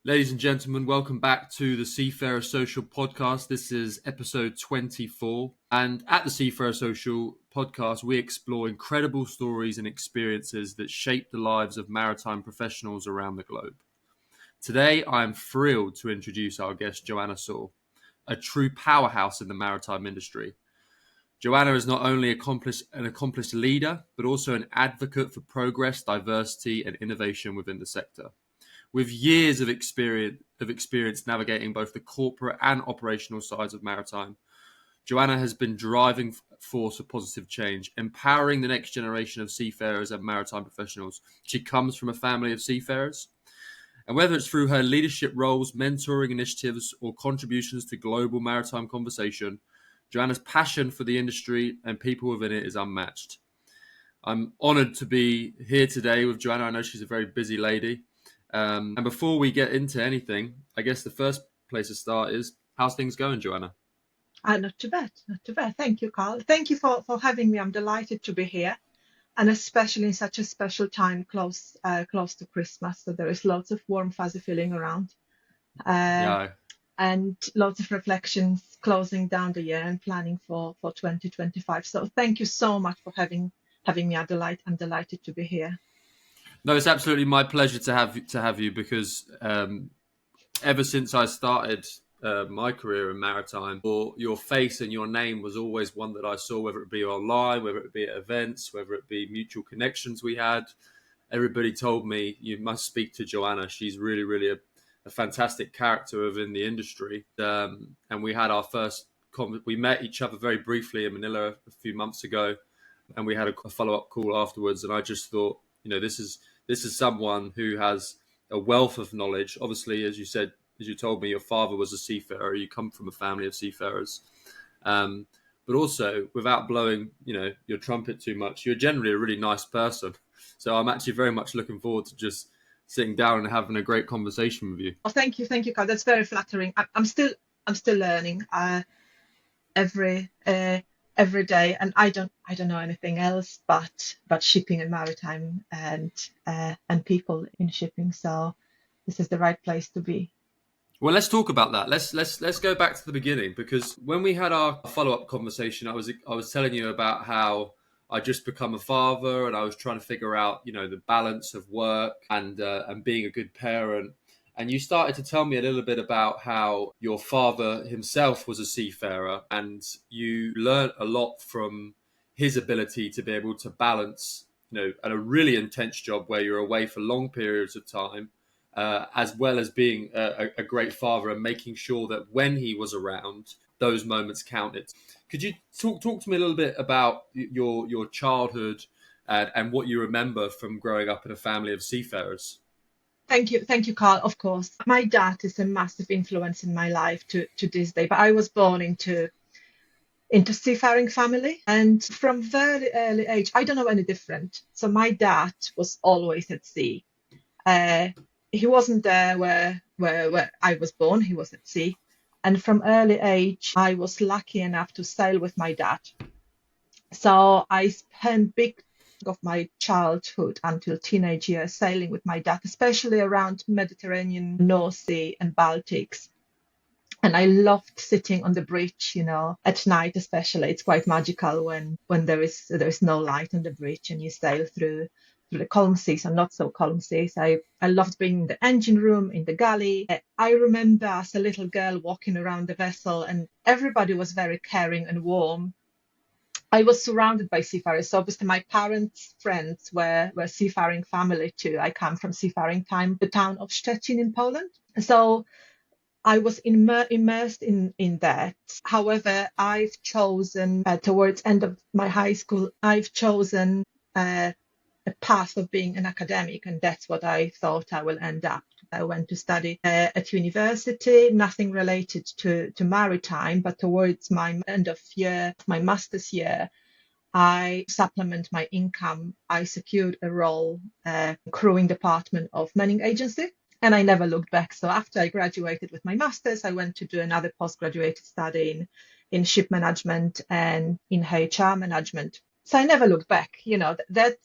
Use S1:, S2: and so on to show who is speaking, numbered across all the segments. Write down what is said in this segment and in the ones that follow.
S1: Ladies and gentlemen, welcome back to the Seafarer Social Podcast. This is episode 24. And at the Seafarer Social Podcast, we explore incredible stories and experiences that shape the lives of maritime professionals around the globe. Today, I am thrilled to introduce our guest, Joanna Sawh, a true powerhouse in the maritime industry. Joanna is not only an accomplished leader, but also an advocate for progress, diversity, and innovation within the sector. With years of experience navigating both the corporate and operational sides of maritime, Joanna has been driving force of positive change, empowering the next generation of seafarers and maritime professionals. She comes from a family of seafarers, and whether it's through her leadership roles, mentoring initiatives, or contributions to global maritime conversation, Joanna's passion for the industry and people within it is unmatched. I'm honoured to be here today with Joanna. I know she's a very busy lady. And before we get into anything, I guess the first place to start is, how's things going, Joanna?
S2: Not too bad. Thank you, Carl. Thank you for having me. I'm delighted to be here, and especially in such a special time, close to Christmas. So there is lots of warm, fuzzy feeling around, and lots of reflections closing down the year and planning for 2025. So thank you so much for having me. I'm delighted to be here.
S1: No, it's absolutely my pleasure to have you because ever since I started my career in maritime, your face and your name was always one that I saw, whether it be online, whether it be at events, whether it be mutual connections we had. Everybody told me, you must speak to Joanna. She's really, really a fantastic character within the industry. And we had our first we met each other very briefly in Manila a few months ago, and we had a follow-up call afterwards. And I just thought, this is someone who has a wealth of knowledge. Obviously, as you told me, your father was a seafarer. You come from a family of seafarers. But also, without blowing, your trumpet too much, you're generally a really nice person. So I'm actually very much looking forward to just sitting down and having a great conversation with you.
S2: Oh, thank you, Carl. That's very flattering. I'm still learning every day, and I don't know anything else but shipping and maritime and people in shipping. So this is the right place to be.
S1: Well, let's talk about that. Let's go back to the beginning, because when we had our follow-up conversation, I was telling you about how I just become a father, and I was trying to figure out the balance of work and being a good parent. And you started to tell me a little bit about how your father himself was a seafarer, and you learned a lot from his ability to be able to balance, at a really intense job where you're away for long periods of time, as well as being a great father and making sure that when he was around, those moments counted. Could you talk to me a little bit about your childhood and what you remember from growing up in a family of seafarers?
S2: Thank you, Carl. Of course, my dad is a massive influence in my life to this day. But I was born into seafaring family, and from very early age, I don't know any different. So my dad was always at sea. He wasn't there where I was born. He was at sea, and from early age, I was lucky enough to sail with my dad. So I spent big of my childhood until teenage years sailing with my dad, especially around Mediterranean, North Sea and Baltics. And I loved sitting on the bridge, at night especially. It's quite magical when there is no light on the bridge and you sail through the calm seas and not so calm seas. I loved being in the engine room, in the galley. I remember as a little girl walking around the vessel, and everybody was very caring and warm. I was surrounded by seafarers. So obviously my parents' friends were seafaring family too. I come from seafaring time, the town of Szczecin in Poland. So I was immersed in that. However, I've chosen towards end of my high school, I've chosen a path of being an academic, and that's what I thought I will end up. I went to study at university, nothing related to maritime, but towards my end of year, my master's year, I supplement my income. I secured a role crewing department of Manning Agency, and I never looked back. So after I graduated with my master's, I went to do another postgraduate study in ship management and in HR management. So I never looked back. That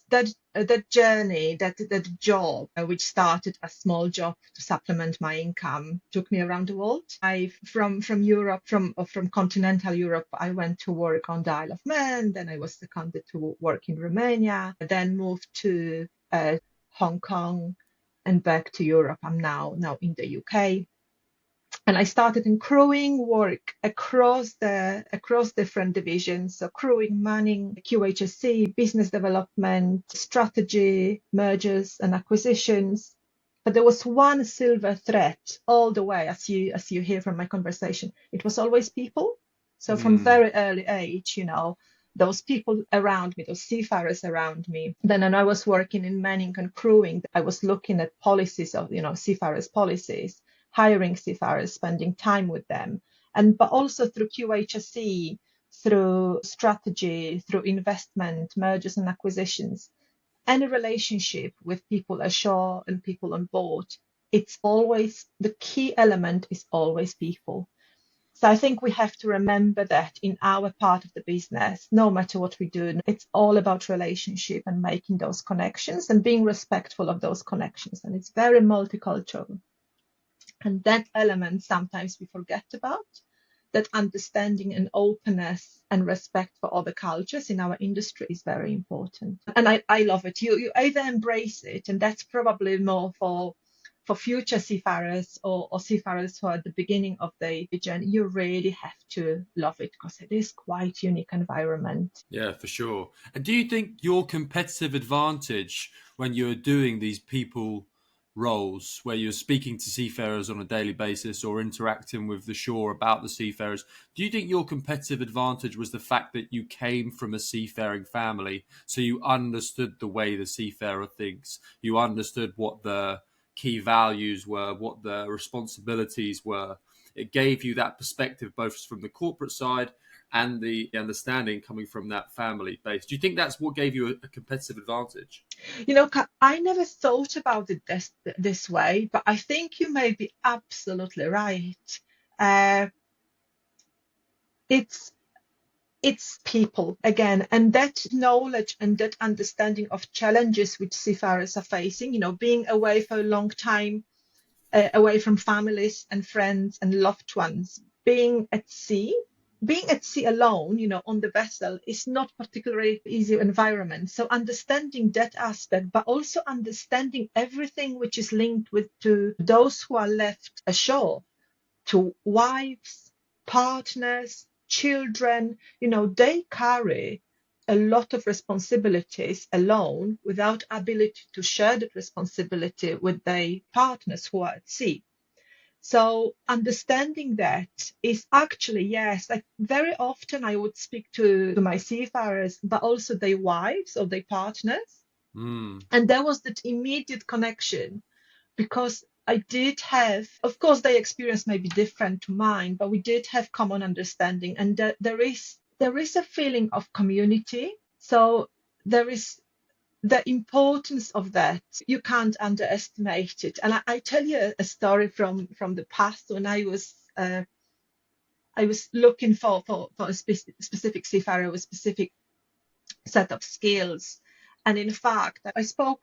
S2: journey, that job, which started a small job to supplement my income, took me around the world. I from Europe, from continental Europe, I went to work on the Isle of Man. Then I was seconded to work in Romania. Then moved to Hong Kong, and back to Europe. I'm now in the UK. And I started in crewing work across different divisions. So crewing, manning, QHSC, business development, strategy, mergers and acquisitions. But there was one silver thread all the way, as you hear from my conversation. It was always people. So from very early age, those people around me, those seafarers around me. Then when I was working in manning and crewing, I was looking at policies of, seafarers policies, hiring seafarers, spending time with them, but also through QHSE, through strategy, through investment, mergers and acquisitions, any relationship with people ashore and people on board. It's always, the key element is always people. So I think we have to remember that in our part of the business, no matter what we do, it's all about relationship and making those connections and being respectful of those connections. And it's very multicultural. And that element sometimes we forget about, that understanding and openness and respect for other cultures in our industry is very important. And I love it. You either embrace it, and that's probably more for future seafarers or seafarers who are at the beginning of the journey. You really have to love it because it is quite unique environment.
S1: Yeah, for sure. And do you think your competitive advantage when you're doing these people roles, where you're speaking to seafarers on a daily basis or interacting with the shore about the seafarers, do you think your competitive advantage was the fact that you came from a seafaring family, so you understood the way the seafarer thinks, you understood what the key values were, what the responsibilities were? It gave you that perspective both from the corporate side and the understanding coming from that family base. Do you think that's what gave you a competitive advantage?
S2: I never thought about it this way, but I think you may be absolutely right. Uh, it's it's people again, and that knowledge and that understanding of challenges which seafarers are facing. Being away for a long time, away from families and friends and loved ones, being at sea alone, on the vessel is not particularly easy environment. So understanding that aspect, but also understanding everything which is linked to those who are left ashore, to wives, partners, children, they carry a lot of responsibilities alone without ability to share that responsibility with their partners who are at sea. So understanding that is actually, yes, like very often I would speak to my seafarers, but also their wives or their partners. And there was that immediate connection because I did have, of course, their experience may be different to mine, but we did have common understanding, and there is a feeling of community. So there is the importance of that. You can't underestimate it. And I tell you a story from the past when I was looking for a specific seafarer with specific set of skills. And in fact, I spoke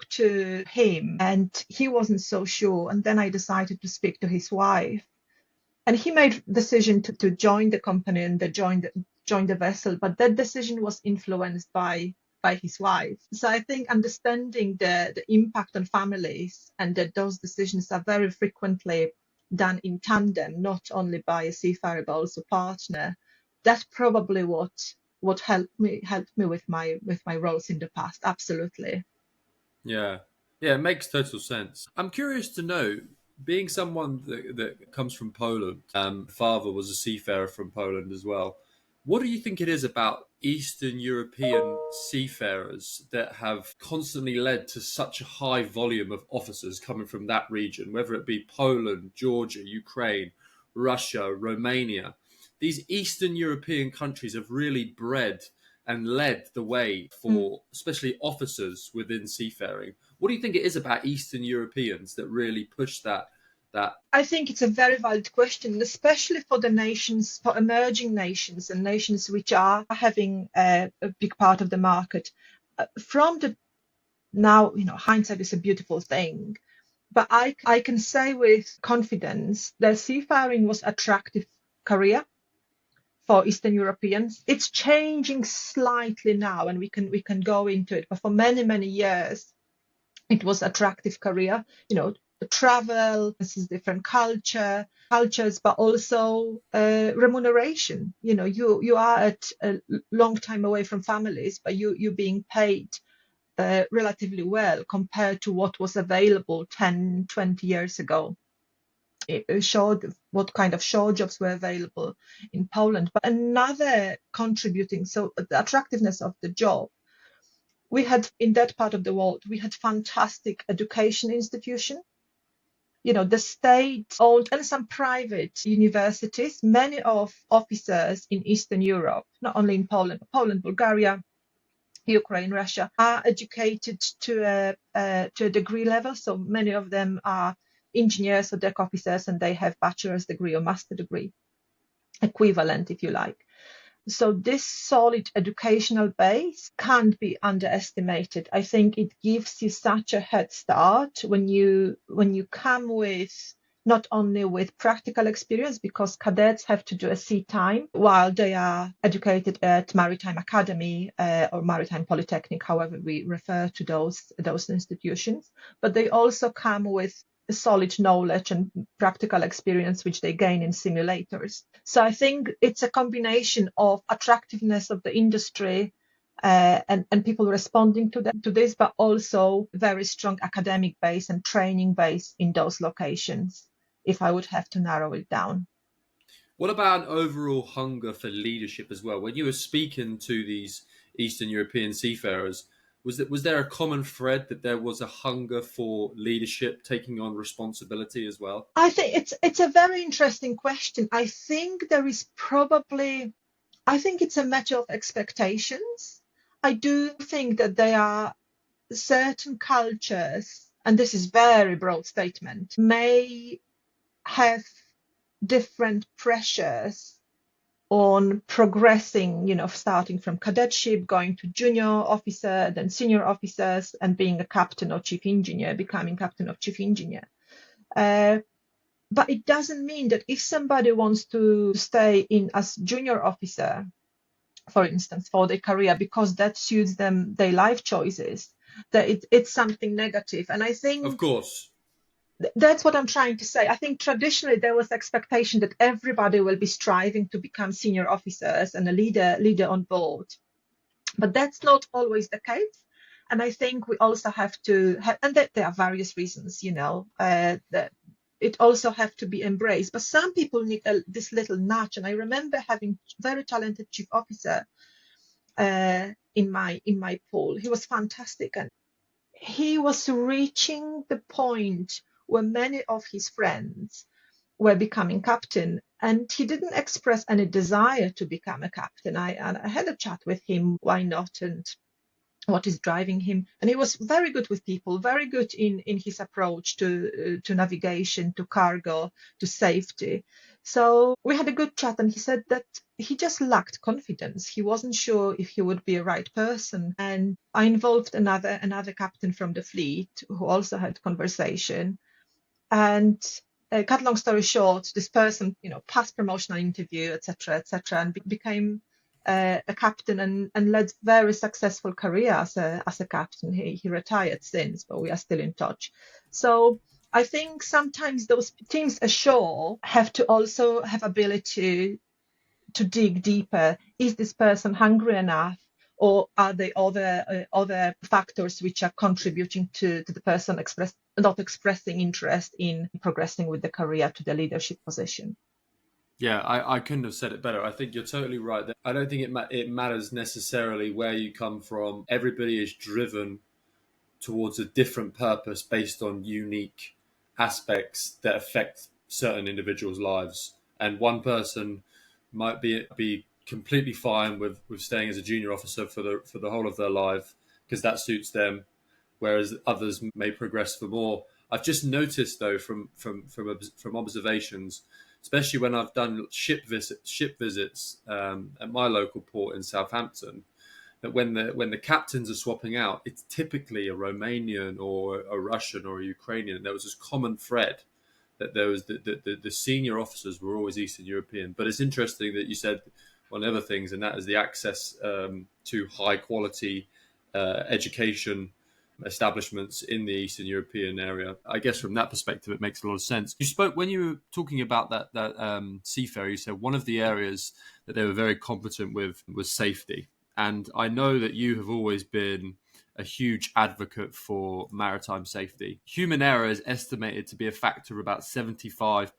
S2: to him and he wasn't so sure. And then I decided to speak to his wife. And he made the decision to join the company and join the vessel. But that decision was influenced by his wife. So I think understanding the impact on families and that those decisions are very frequently done in tandem, not only by a seafarer but also partner. That's probably what helped me with my roles in the past. Absolutely.
S1: Yeah. Yeah, it makes total sense. I'm curious to know, being someone that comes from Poland, father was a seafarer from Poland as well. What do you think it is about Eastern European seafarers that have constantly led to such a high volume of officers coming from that region, whether it be Poland, Georgia, Ukraine, Russia, Romania? These Eastern European countries have really bred and led the way for especially officers within seafaring. What do you think it is about Eastern Europeans that really push that that?
S2: I think it's a very valid question, especially for the nations, for emerging nations and nations which are having a big part of the market. From the now, hindsight is a beautiful thing, but I can say with confidence that seafaring was attractive career for Eastern Europeans. It's changing slightly now, and we can go into it. But for many, many years, it was attractive career. Travel, this is different cultures, but also remuneration. You are at a long time away from families, but you're being paid relatively well compared to what was available 10, 20 years ago. It showed what kind of shore jobs were available in Poland. But another contributing, so the attractiveness of the job, we had in that part of the world, we had fantastic education institution. The state owned and some private universities. Many of officers in Eastern Europe, not only in Poland, Bulgaria, Ukraine, Russia, are educated to a degree level. So many of them are engineers or deck officers, and they have bachelor's degree or master degree equivalent, if you like. So this solid educational base can't be underestimated. I think it gives you such a head start when you come with not only with practical experience, because cadets have to do a sea time while they are educated at Maritime Academy or Maritime Polytechnic, however we refer to those institutions, but they also come with solid knowledge and practical experience which they gain in simulators. So I think it's a combination of attractiveness of the industry and people responding to this, but also very strong academic base and training base in those locations, if I would have to narrow it down.
S1: What about an overall hunger for leadership as well? When you were speaking to these Eastern European seafarers, was there a common thread that there was a hunger for leadership, taking on responsibility as well?
S2: I think it's a very interesting question. I think it's a matter of expectations. I do think that there are certain cultures, and this is very broad statement, may have different pressures on progressing, starting from cadetship, going to junior officer, then senior officers, and being a captain or chief engineer, becoming captain or chief engineer. But it doesn't mean that if somebody wants to stay in as junior officer, for instance, for their career, because that suits them, their life choices, that it's something negative. And I think,
S1: of course,
S2: that's what I'm trying to say. I think traditionally there was expectation that everybody will be striving to become senior officers and a leader on board, but that's not always the case. And I think we also have to have, and that there are various reasons, that it also have to be embraced. But some people need this little nudge. And I remember having very talented chief officer in my pool. He was fantastic, and he was reaching the point where many of his friends were becoming captain, and he didn't express any desire to become a captain. I had a chat with him, why not, and what is driving him. And he was very good with people, very good in his approach to navigation, to cargo, to safety. So we had a good chat, and he said that he just lacked confidence. He wasn't sure if he would be a right person. And I involved another captain from the fleet who also had conversation. And cut long story short, this person, passed promotional interview, etc., and became a captain and led very successful career as a captain. He retired since, but we are still in touch. So I think sometimes those teams ashore have to also have ability to dig deeper. Is this person hungry enough? Or are there other factors which are contributing to the person not expressing interest in progressing with the career to the leadership position?
S1: Yeah, I couldn't have said it better. I think you're totally right. I don't think it matters necessarily where you come from. Everybody is driven towards a different purpose based on unique aspects that affect certain individuals' lives. And one person might be completely fine with staying as a junior officer for the whole of their life because that suits them, whereas others may progress for more. I've just noticed though from observations, especially when I've done ship visits at my local port in Southampton, that when the captains are swapping out, it's typically a Romanian or a Russian or a Ukrainian. There was this common thread that there was the senior officers were always Eastern European. But it's interesting that you said one of the other things, and that is the access to high quality education establishments in the Eastern European area. I guess from that perspective, it makes a lot of sense. You spoke when you were talking about that Seafarer. You said one of the areas that they were very competent with was safety, and I know that you have always been a huge advocate for maritime safety. Human error is estimated to be a factor of about 75%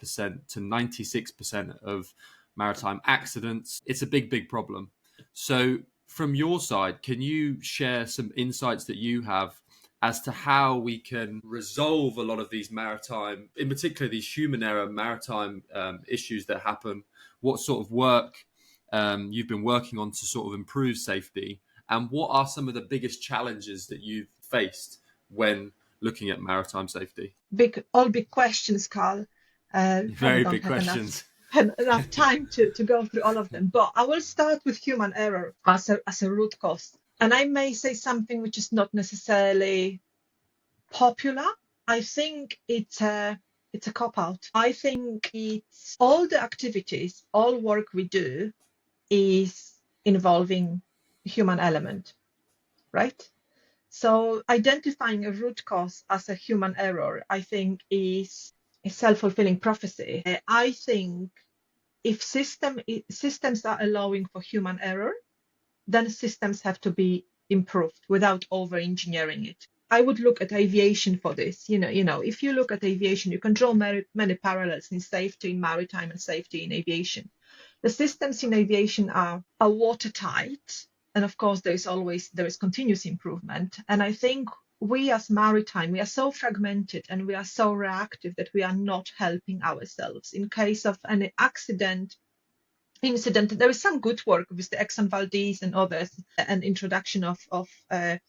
S1: to 96% of maritime accidents. It's a big problem. So from your side, can you share some insights that you have as to how we can resolve a lot of these maritime, in particular these human error maritime issues that happen? What sort of work you've been working on to sort of improve safety? And what are some of the biggest challenges that you've faced when looking at maritime safety?
S2: All big questions, Carl.
S1: Very
S2: Don't
S1: big
S2: have
S1: questions.
S2: enough time to go through all of them. But I will start with human error as a root cause. And I may say something which is not necessarily popular. I think it's a cop-out. I think it's all the activities, all work we do is involving human element, right? So identifying a root cause as a human error, I think, is a self-fulfilling prophecy. I think if systems are allowing for human error, then systems have to be improved without over-engineering it. I would look at aviation for this. If you look at aviation, you can draw many parallels in safety in maritime and safety in aviation. The systems in aviation are watertight, and of course there is continuous improvement. And I think we as maritime, we are so fragmented and we are so reactive that we are not helping ourselves. In case of any incident, there is some good work with the Exxon Valdez and others, and introduction of ISM,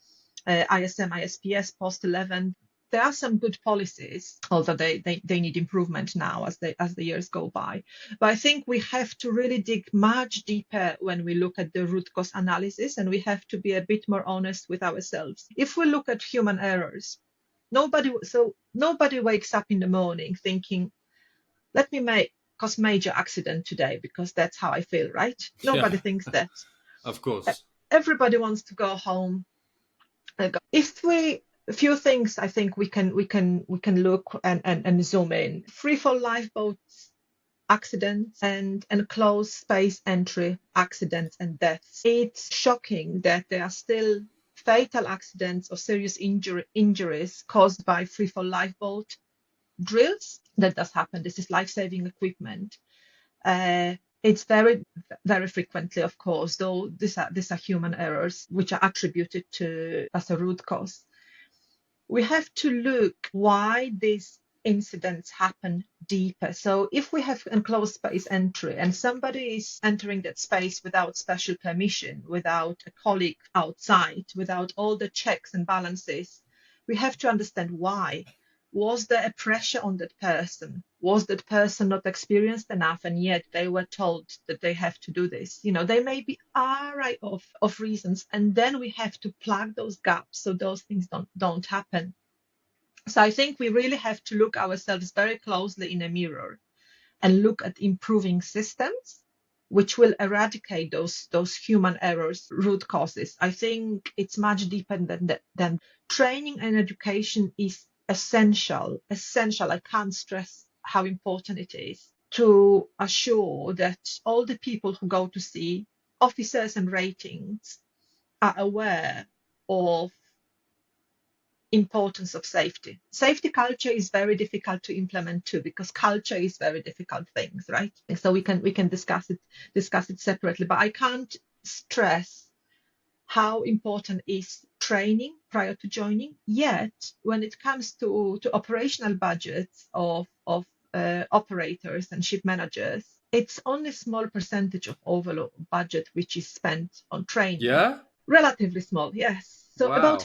S2: ISPS post 11. There are some good policies, although they need improvement now as the years go by. But I think we have to really dig much deeper when we look at the root cause analysis, and we have to be a bit more honest with ourselves. If we look at human errors, nobody wakes up in the morning thinking, let me cause major accident today because that's how I feel, right? Nobody thinks that.
S1: Of course.
S2: Everybody wants to go home. A few things I think we can look and zoom in. Free fall lifeboats accidents and closed space entry accidents and deaths. It's shocking that there are still fatal accidents or serious injuries caused by free fall lifeboat drills. That does happen. This is life-saving equipment. It's very, very frequently, of course, though these are human errors which are attributed to as a root cause. We have to look why these incidents happen deeper. So if we have enclosed space entry and somebody is entering that space without special permission, without a colleague outside, without all the checks and balances, we have to understand why. Was there a pressure on that person? Was that person not experienced enough and yet they were told that they have to do this? They may be an array of reasons, and then we have to plug those gaps so those things don't happen. So I think we really have to look ourselves very closely in a mirror and look at improving systems which will eradicate those human errors, root causes. I think it's much deeper than training and education is essential. I can't stress how important it is to assure that all the people who go to sea, officers and ratings, are aware of importance of safety. Safety culture is very difficult to implement too, because culture is very difficult things, right? And so we can discuss it separately, but I can't stress how important is training prior to joining. Yet when it comes to operational budgets of operators and ship managers, it's only a small percentage of overall budget which is spent on training.
S1: Yeah,
S2: relatively small. Yes, so
S1: wow.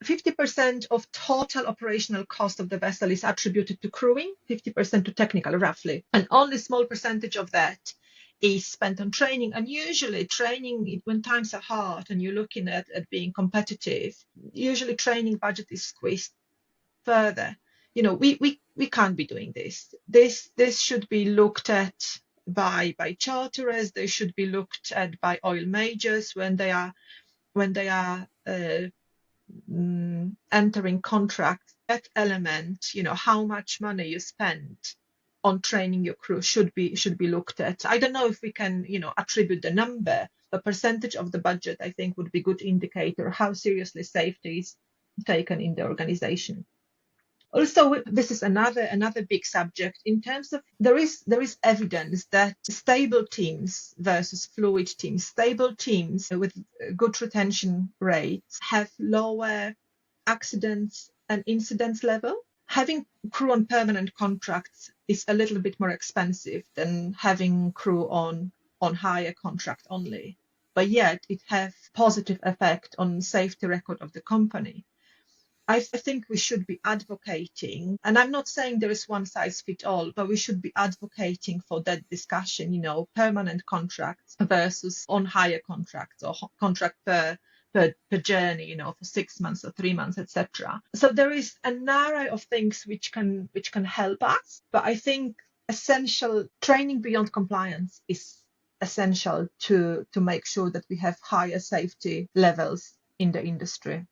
S2: 50% of total operational cost of the vessel is attributed to crewing, 50% to technical, roughly. And only a small percentage of that is spent on training. And usually training, when times are hard and you're looking at being competitive, usually training budget is squeezed further. We can't be doing this. This should be looked at by charterers. They should be looked at by oil majors when they are entering contracts. That element, how much money you spend on training your crew should be looked at. I don't know if we can, attribute the number. The percentage of the budget, I think, would be a good indicator how seriously safety is taken in the organization. Also, this is another big subject in terms of there is evidence that stable teams versus fluid teams, stable teams with good retention rates have lower accidents and incidents level. Having crew on permanent contracts is a little bit more expensive than having crew on hire contract only, but yet it has positive effect on safety record of the company. I think we should be advocating, and I'm not saying there is one size fits all, but we should be advocating for that discussion, permanent contracts versus on hire contracts or contract per journey, for 6 months or 3 months, etc. So there is an array of things which can help us, but I think essential training beyond compliance is essential to make sure that we have higher safety levels in the industry.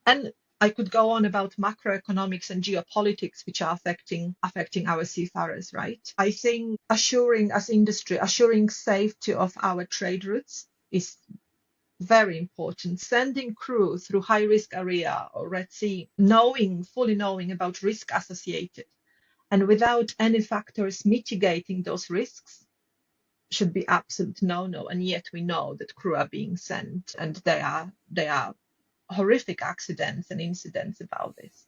S2: And I could go on about macroeconomics and geopolitics, which are affecting our seafarers, right? I think assuring safety of our trade routes is very important. Sending crew through high risk area or Red Sea, fully knowing about risk associated, and without any factors mitigating those risks should be absolute no. And yet we know that crew are being sent, and they are horrific accidents and incidents about this,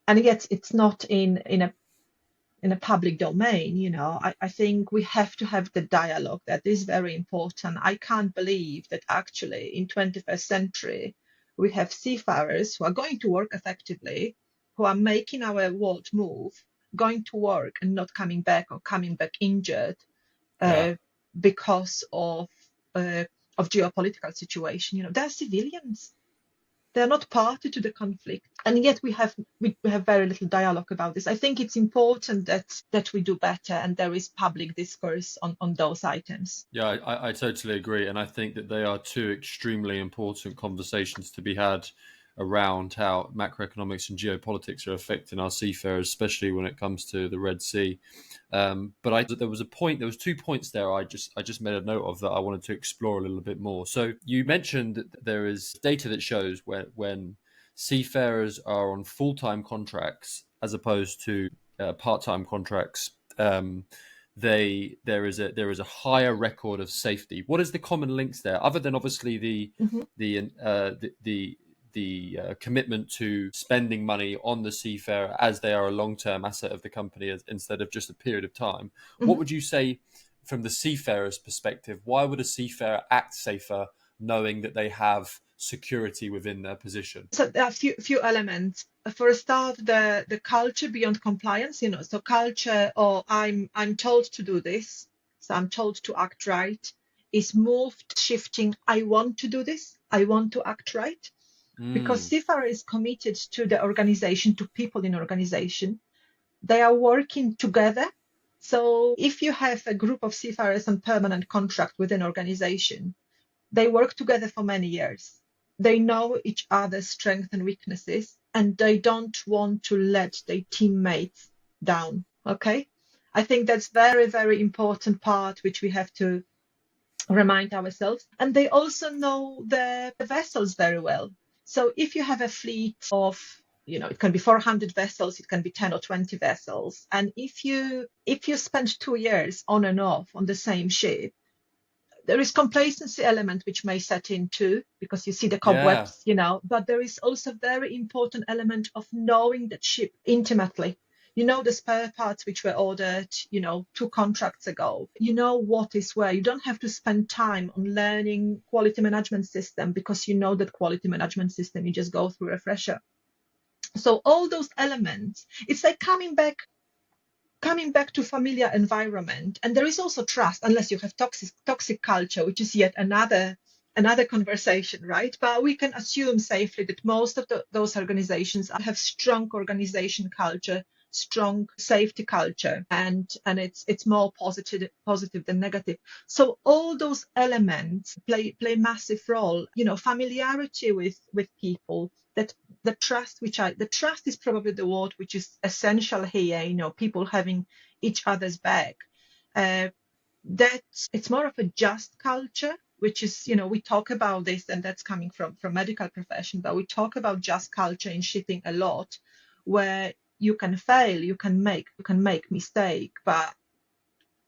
S2: and yet it's not in a public domain. I think we have to have the dialogue. That is very important. I can't believe that actually in 21st century we have seafarers who are going to work effectively, who are making our world move, going to work and not coming back, or coming back injured because of geopolitical situation. They're civilians. They're not party to the conflict, and yet we have very little dialogue about this. I think it's important that we do better, and there is public discourse on those items.
S1: Yeah, I totally agree, and I think that they are two extremely important conversations to be had around how macroeconomics and geopolitics are affecting our seafarers, especially when it comes to the Red Sea. But there was 2 points there I just made a note of that I wanted to explore a little bit more. So you mentioned that there is data that shows when seafarers are on full-time contracts as opposed to part-time contracts, there is a higher record of safety. What is the common links there, other than obviously the commitment to spending money on the seafarer as they are a long-term asset of the company instead of just a period of time? What would you say from the seafarer's perspective? Why would a seafarer act safer knowing that they have security within their position?
S2: So there are a few elements. For a start, the culture beyond compliance, so culture, or I'm told to do this, so I'm told to act right, is shifting. I want to do this. I want to act right. Because Seafarer is committed to the organization, to people in organization. They are working together. So if you have a group of seafarers on permanent contract within organization, they work together for many years. They know each other's strengths and weaknesses, and they don't want to let their teammates down. Okay? I think that's very, very important part, which we have to remind ourselves. And they also know the vessels very well. So if you have a fleet of, it can be 400 vessels, it can be 10 or 20 vessels. And if you spend 2 years on and off on the same ship, there is complacency element which may set in too, because you see the cobwebs, but there is also very important element of knowing that ship intimately. You know the spare parts which were ordered, 2 contracts ago. You know what is where. You don't have to spend time on learning quality management system because you know that quality management system, you just go through refresher. So all those elements, it's like coming back to familiar environment. And there is also trust, unless you have toxic culture, which is yet another conversation, right? But we can assume safely that most of those organizations have strong organization culture, strong safety culture, and it's more positive than negative. So all those elements play massive role. Familiarity with people, that the trust is probably the word which is essential here. People having each other's back. That it's more of a just culture, which is, we talk about this, and that's coming from medical profession, but we talk about just culture in shipping a lot, where you can fail, you can make mistake, but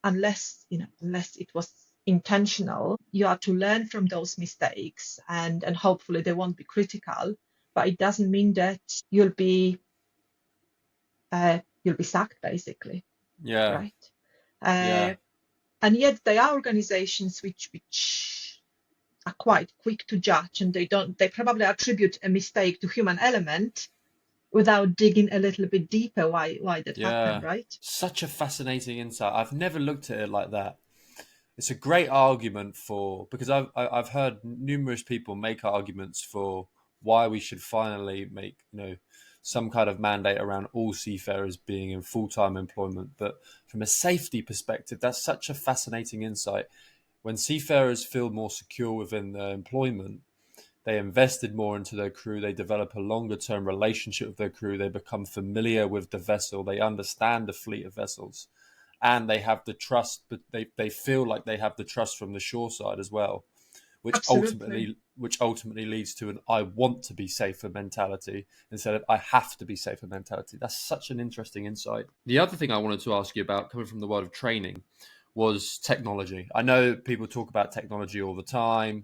S2: unless it was intentional, you are to learn from those mistakes, and hopefully they won't be critical, but it doesn't mean that you'll be sacked, basically.
S1: Yeah.
S2: Right.
S1: Yeah.
S2: And yet there are organizations which are quite quick to judge, and they probably attribute a mistake to human element without digging a little bit deeper why that happened,
S1: Yeah.
S2: right?
S1: Such a fascinating insight. I've never looked at it like that. It's a great argument for, because I've heard numerous people make arguments for why we should finally make some kind of mandate around all seafarers being in full-time employment. But from a safety perspective, that's such a fascinating insight. When seafarers feel more secure within their employment, they invested more into their crew, they develop a longer term relationship with their crew, they become familiar with the vessel, they understand the fleet of vessels, and they have the trust, but they feel like they have the trust from the shore side as well, which
S2: Absolutely.
S1: ultimately leads to an I want to be safer mentality instead of I have to be safer mentality. That's such an interesting insight. The other thing I wanted to ask you about, coming from the world of training, was technology. I know people talk about technology all the time,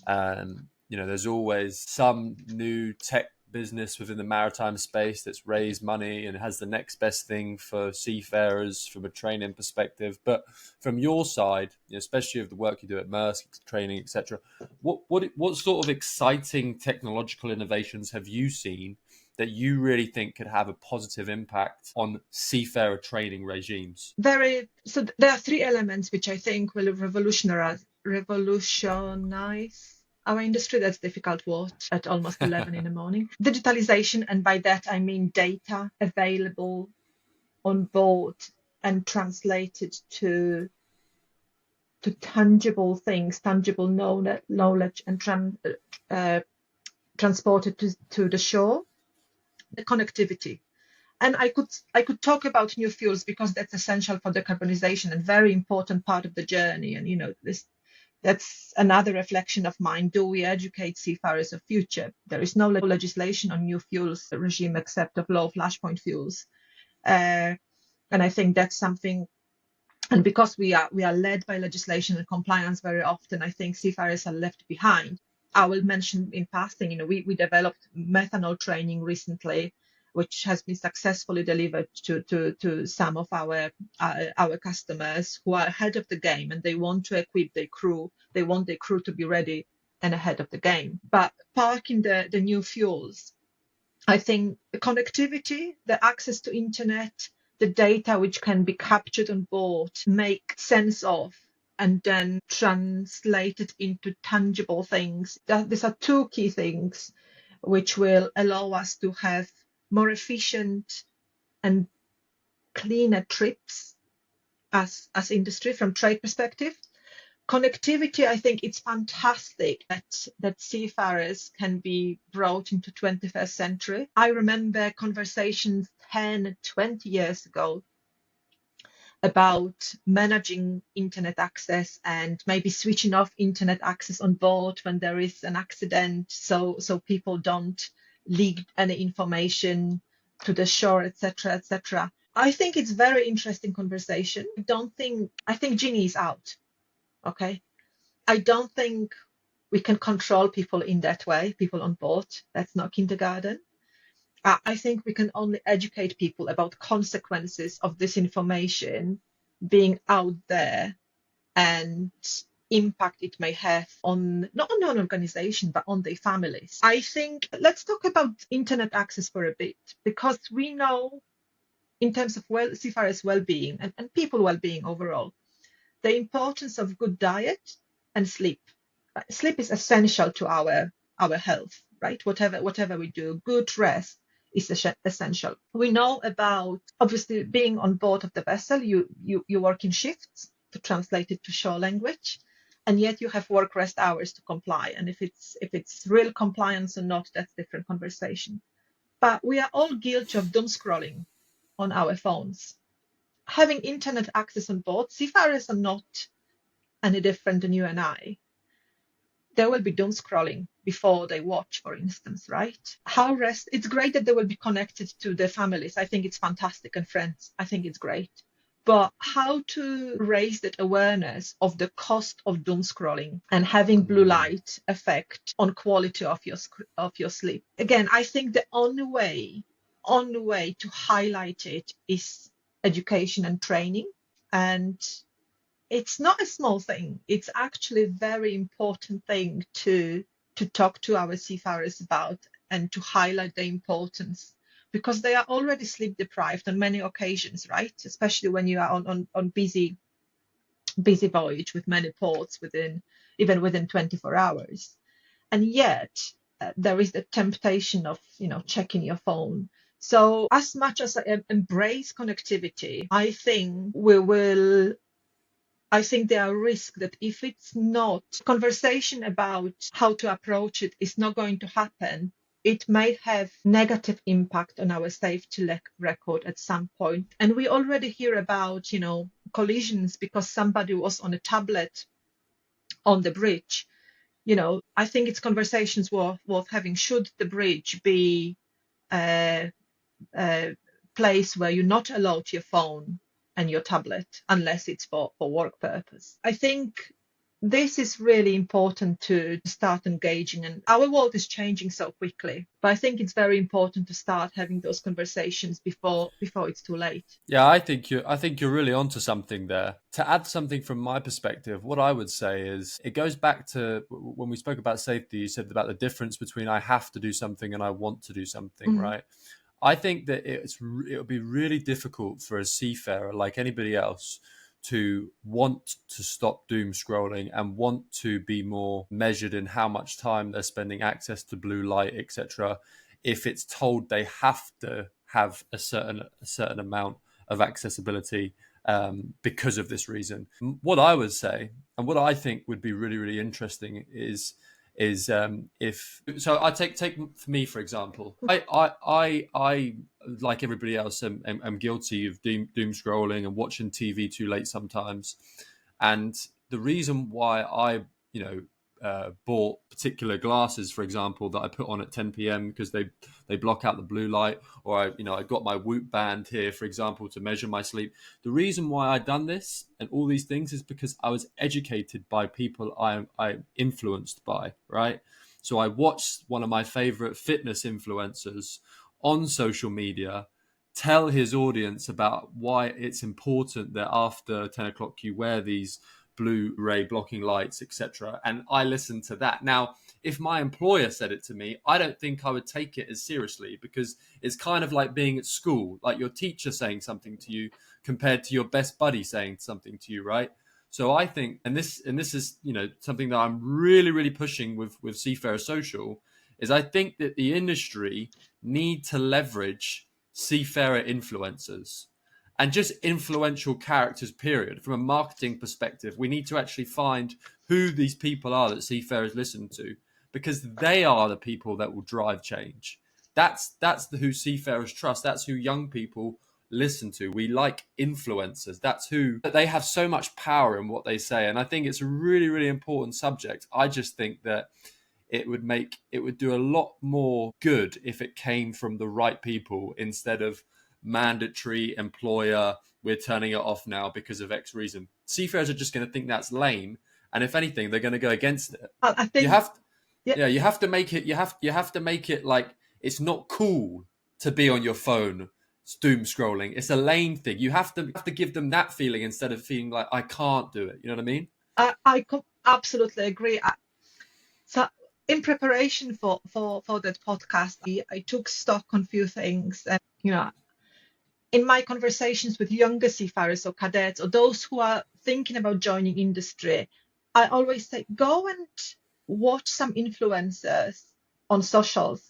S1: and there's always some new tech business within the maritime space that's raised money and has the next best thing for seafarers from a training perspective. But from your side, especially of the work you do at Maersk, training, etc., what sort of exciting technological innovations have you seen that you really think could have a positive impact on seafarer training regimes?
S2: So there are 3 elements which I think will revolutionize our industry. That's a difficult word at almost 11 in the morning. Digitalization, and by that I mean data available on board and translated to tangible things, tangible knowledge, and transported to the shore. The connectivity. And I could talk about new fuels because that's essential for decarbonization and very important part of the journey. And that's another reflection of mine. Do we educate seafarers of future? There is no legislation on new fuels regime except of low flashpoint fuels, and I think that's something. And because we are led by legislation and compliance very often, I think seafarers are left behind. I will mention in passing, we developed methanol training recently, which has been successfully delivered to some of our customers who are ahead of the game, and they want to equip their crew. They want their crew to be ready and ahead of the game. But parking the new fuels, I think the connectivity, the access to internet, the data which can be captured on board, make sense of, and then translated into tangible things. These are 2 key things which will allow us to have more efficient and cleaner trips as industry from trade perspective. Connectivity, I think it's fantastic that seafarers can be brought into 21st century. I remember conversations 10, 20 years ago about managing internet access and maybe switching off internet access on board when there is an accident, so people don't leak any information to the shore, etc., etc. I think it's very interesting conversation. I think Genie is out. Okay. I don't think we can control people in that way, people on board. That's not kindergarten. I think we can only educate people about consequences of this information being out there and impact it may have on not on an organization but on their families. I think let's talk about internet access for a bit, because we know in terms of seafarers' well-being and people well-being overall, the importance of good diet and sleep. Sleep is essential to our health, right? Whatever we do, good rest is essential. We know about obviously being on board of the vessel. You work in shifts, to translate it to shore language, and yet you have work rest hours to comply. And if it's real compliance or not, that's a different conversation. But we are all guilty of doom scrolling on our phones. Having internet access on board, seafarers are not any different than you and I. There will be doom scrolling before they watch, for instance, right? How rest, it's great that they will be connected to their families. I think it's fantastic, and friends. I think it's great. But how to raise that awareness of the cost of doom scrolling and having blue light effect on quality of your sleep? Again, I think the only way to highlight it is education and training. And it's not a small thing. It's actually a very important thing to talk to our seafarers about and to highlight the importance, because they are already sleep deprived on many occasions, right? Especially when you are on busy voyage with many ports even within 24 hours. And yet there is the temptation of checking your phone. So as much as I embrace connectivity, I think there are risks that if it's not conversation about how to approach it is not going to happen, it may have negative impact on our safety record at some point. And we already hear about, collisions because somebody was on a tablet on the bridge. I think it's conversations worth having. Should the bridge be a place where you're not allowed your phone and your tablet unless it's for work purpose? I think this is really important to start engaging, and our world is changing so quickly, but I think it's very important to start having those conversations before it's too late.
S1: Yeah, I think you're really onto something there. To add something from my perspective, what I would say is it goes back to when we spoke about safety. You said about the difference between I have to do something and I want to do something, right? I think that it'll be really difficult for a seafarer like anybody else to want to stop doom scrolling and want to be more measured in how much time they're spending, access to blue light, etc., if it's told they have to have a certain amount of accessibility because of this reason. What I would say, and what I think would be really, really interesting is if so. I take for me, for example, I like everybody else am guilty of doom scrolling and watching TV too late sometimes. And the reason why I bought particular glasses, for example, that I put on at 10 p.m. because they block out the blue light, or I got my Whoop band here, for example, to measure my sleep. The reason why I done this and all these things is because I was educated by people I influenced by, right? So I watched one of my favorite fitness influencers on social media tell his audience about why it's important that after 10 o'clock you wear these blue ray blocking lights, etc. And I listened to that. Now, if my employer said it to me, I don't think I would take it as seriously, because it's kind of like being at school, like your teacher saying something to you compared to your best buddy saying something to you, right? So I think, and this is something that I'm really, really pushing with Seafarer Social, is I think that the industry need to leverage seafarer influencers and just influential characters, period. From a marketing perspective, we need to actually find who these people are that seafarers listen to, because they are the people that will drive change. That's who seafarers trust. That's who young people listen to. We like influencers. That's who, they have so much power in what they say. And I think it's a really, really important subject. I just think that it would do a lot more good if it came from the right people instead of mandatory employer, we're turning it off now because of X reason. Seafarers are just going to think that's lame, and if anything, they're going to go against it.
S2: I think
S1: you have to make it like it's not cool to be on your phone doom scrolling. It's a lane thing. You have to give them that feeling instead of feeling like I can't do it. You know what I mean?
S2: Absolutely agree. So in preparation for that podcast, I took stock on few things, and in my conversations with younger seafarers or cadets or those who are thinking about joining industry, I always say go and watch some influencers on socials.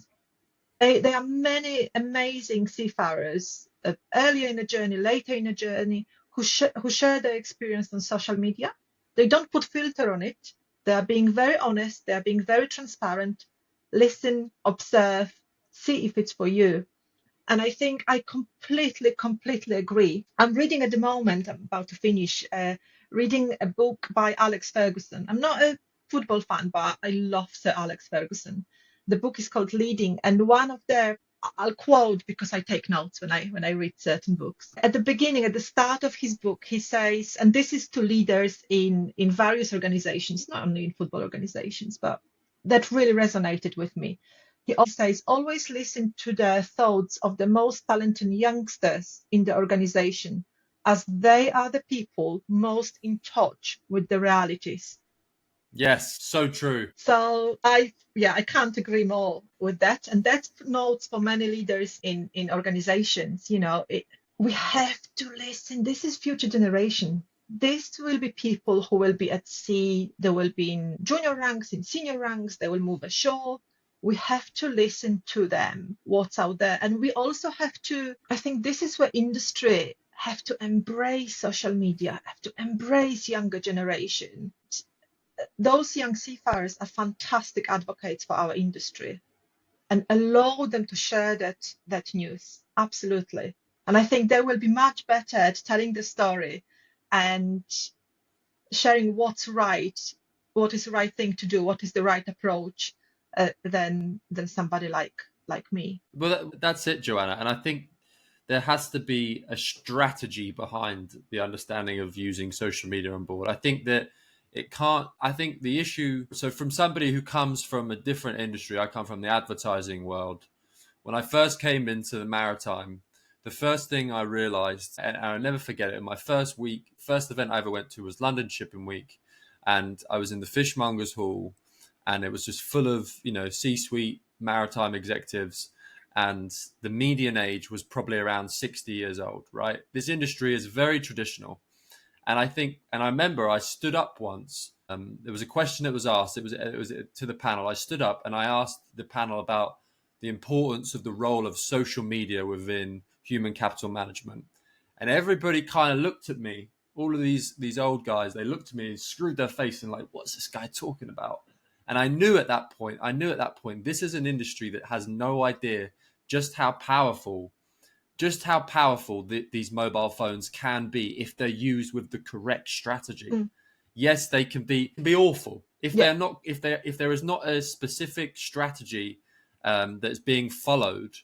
S2: There are many amazing seafarers earlier in the journey, later in the journey, who share their experience on social media. They don't put filter on it. They are being very honest. They are being very transparent. Listen, observe, see if it's for you. And I think I completely agree. I'm reading at the moment, I'm about to finish, reading a book by Alex Ferguson. I'm not a football fan, but I love Sir Alex Ferguson. The book is called Leading, and one of their, I'll quote because I take notes when I read certain books. At the beginning, at the start of his book, he says, and this is to leaders in various organizations, not only in football organizations, but that really resonated with me. He also says, always listen to the thoughts of the most talented youngsters in the organization, as they are the people most in touch with the realities.
S1: Yes, so true.
S2: So I can't agree more with that. And that's notes for many leaders in organizations. We have to listen. This is future generation. This will be people who will be at sea. They will be in junior ranks, in senior ranks. They will move ashore. We have to listen to them, what's out there. And we also have to, I think this is where industry have to embrace social media, have to embrace younger generation. Those young seafarers are fantastic advocates for our industry, and allow them to share that news. Absolutely. And I think they will be much better at telling the story and sharing what's right, what is the right thing to do, what is the right approach, than somebody like me.
S1: Well, that's it, Joanna. And I think there has to be a strategy behind the understanding of using social media on board. I think that I think the issue, so from somebody who comes from a different industry, I come from the advertising world. When I first came into the maritime, the first thing I realized, and I'll never forget it, my first event I ever went to was London Shipping Week. And I was in the Fishmongers Hall, and it was just full of, C-suite maritime executives. And the median age was probably around 60 years old, right? This industry is very traditional. And I remember I stood up once. There was a question that was asked. It was to the panel. I stood up and I asked the panel about the importance of the role of social media within human capital management. And everybody kind of looked at me. All of these old guys, they looked at me and screwed their face and like, what's this guy talking about? And I knew at that point, this is an industry that has no idea just how powerful these mobile phones can be if they're used with the correct strategy. Yes, they can be awful if they're not, if there is not a specific strategy that's being followed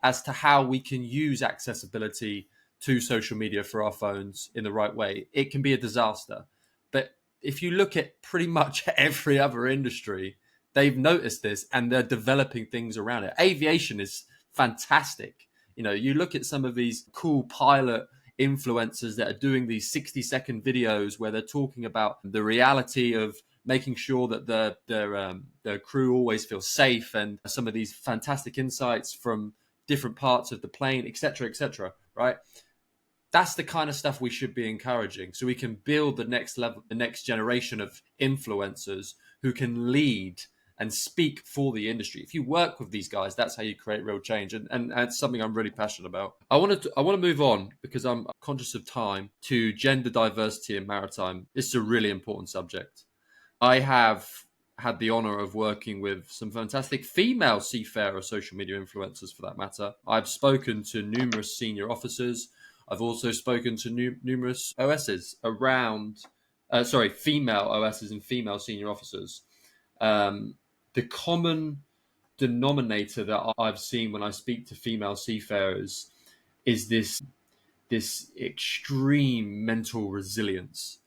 S1: as to how we can use accessibility to social media for our phones in the right way. It can be a disaster. But if you look at pretty much every other industry, they've noticed this and they're developing things around it. Aviation is fantastic. You look at some of these cool pilot influencers that are doing these 60-second videos where they're talking about the reality of making sure that their crew always feels safe, and some of these fantastic insights from different parts of the plane, etc., right? That's the kind of stuff we should be encouraging, so we can build the next level, the next generation of influencers who can lead and speak for the industry. If you work with these guys, that's how you create real change. And it's something I'm really passionate about. I want to move on, because I'm conscious of time, to gender diversity in maritime. This is a really important subject. I have had the honor of working with some fantastic female seafarer social media influencers, for that matter. I've spoken to numerous senior officers. I've also spoken to numerous OSs around, female OSs and female senior officers. The common denominator that I've seen when I speak to female seafarers is this extreme mental resilience.